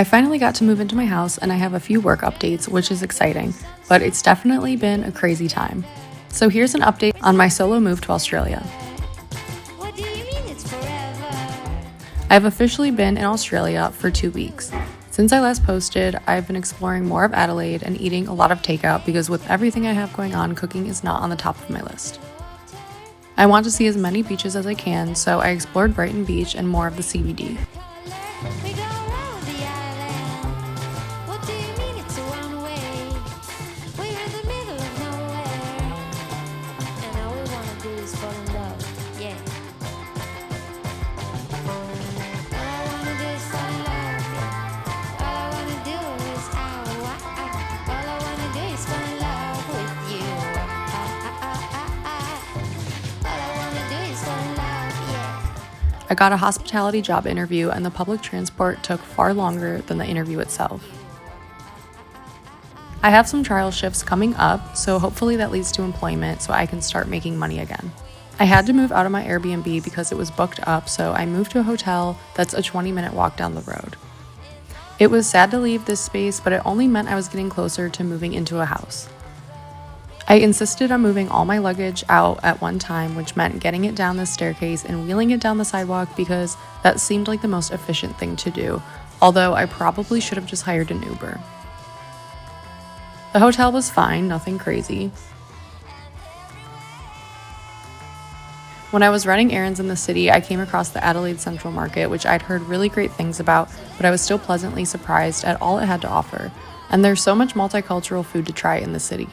I finally got to move into my house and I have a few work updates, which is exciting, but it's definitely been a crazy time. So here's an update on my solo move to Australia. What do you mean it's forever? I've officially been in Australia for 2 weeks. Since I last posted, I've been exploring more of Adelaide and eating a lot of takeout because with everything I have going on, cooking is not on the top of my list. I want to see as many beaches as I can, so I explored Brighton Beach and more of the CBD. We go around the island. What do you mean it's a one way? We're in the middle of nowhere. And all we wanna do is fall in love, yeah. All I wanna do is fall in love, yeah. All I wanna do is all I wanna do is fall in love with you. All I wanna do is fall in love, yeah. I got a hospitality job interview and the public transport took far longer than the interview itself. I have some trial shifts coming up, so hopefully that leads to employment so I can start making money again. I had to move out of my Airbnb because it was booked up, so I moved to a hotel that's a 20-minute walk down the road. It was sad to leave this space, but it only meant I was getting closer to moving into a house. I insisted on moving all my luggage out at one time, which meant getting it down the staircase and wheeling it down the sidewalk because that seemed like the most efficient thing to do, although I probably should have just hired an Uber. The hotel was fine, nothing crazy. When I was running errands in the city, I came across the Adelaide Central Market, which I'd heard really great things about, but I was still pleasantly surprised at all it had to offer. And there's so much multicultural food to try in the city.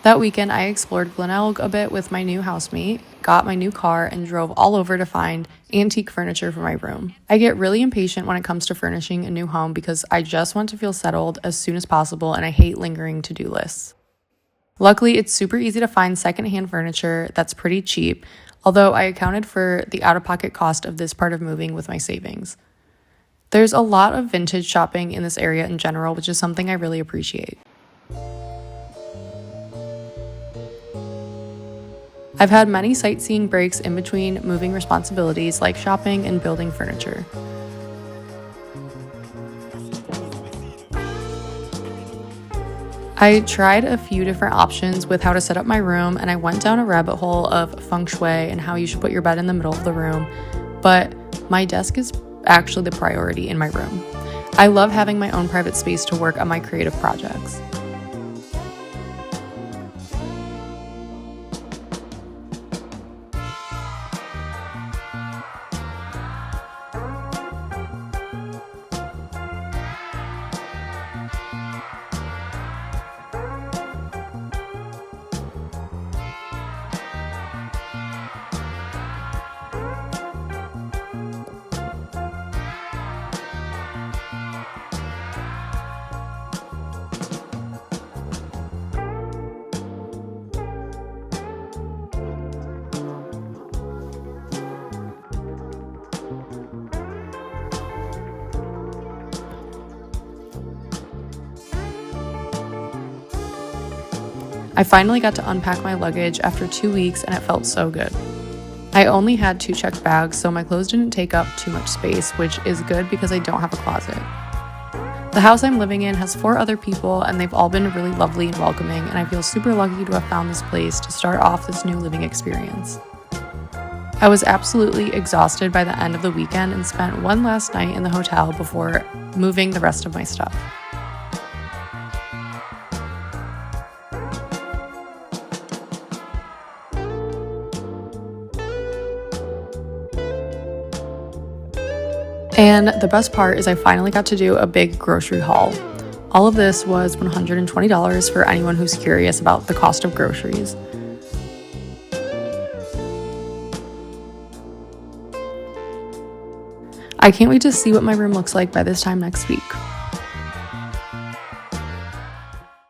That weekend, I explored Glenelg a bit with my new housemate, got my new car, and drove all over to find antique furniture for my room. I get really impatient when it comes to furnishing a new home because I just want to feel settled as soon as possible and I hate lingering to-do lists. Luckily, it's super easy to find secondhand furniture that's pretty cheap, although I accounted for the out-of-pocket cost of this part of moving with my savings. There's a lot of vintage shopping in this area in general, which is something I really appreciate. I've had many sightseeing breaks in between moving responsibilities like shopping and building furniture. I tried a few different options with how to set up my room, and I went down a rabbit hole of feng shui and how you should put your bed in the middle of the room, but my desk is actually the priority in my room. I love having my own private space to work on my creative projects. I finally got to unpack my luggage after 2 weeks and it felt so good. I only had 2 checked bags, so my clothes didn't take up too much space, which is good because I don't have a closet. The house I'm living in has 4 other people and they've all been really lovely and welcoming, and I feel super lucky to have found this place to start off this new living experience. I was absolutely exhausted by the end of the weekend and spent one last night in the hotel before moving the rest of my stuff. And the best part is I finally got to do a big grocery haul. All of this was $120 for anyone who's curious about the cost of groceries. I can't wait to see what my room looks like by this time next week.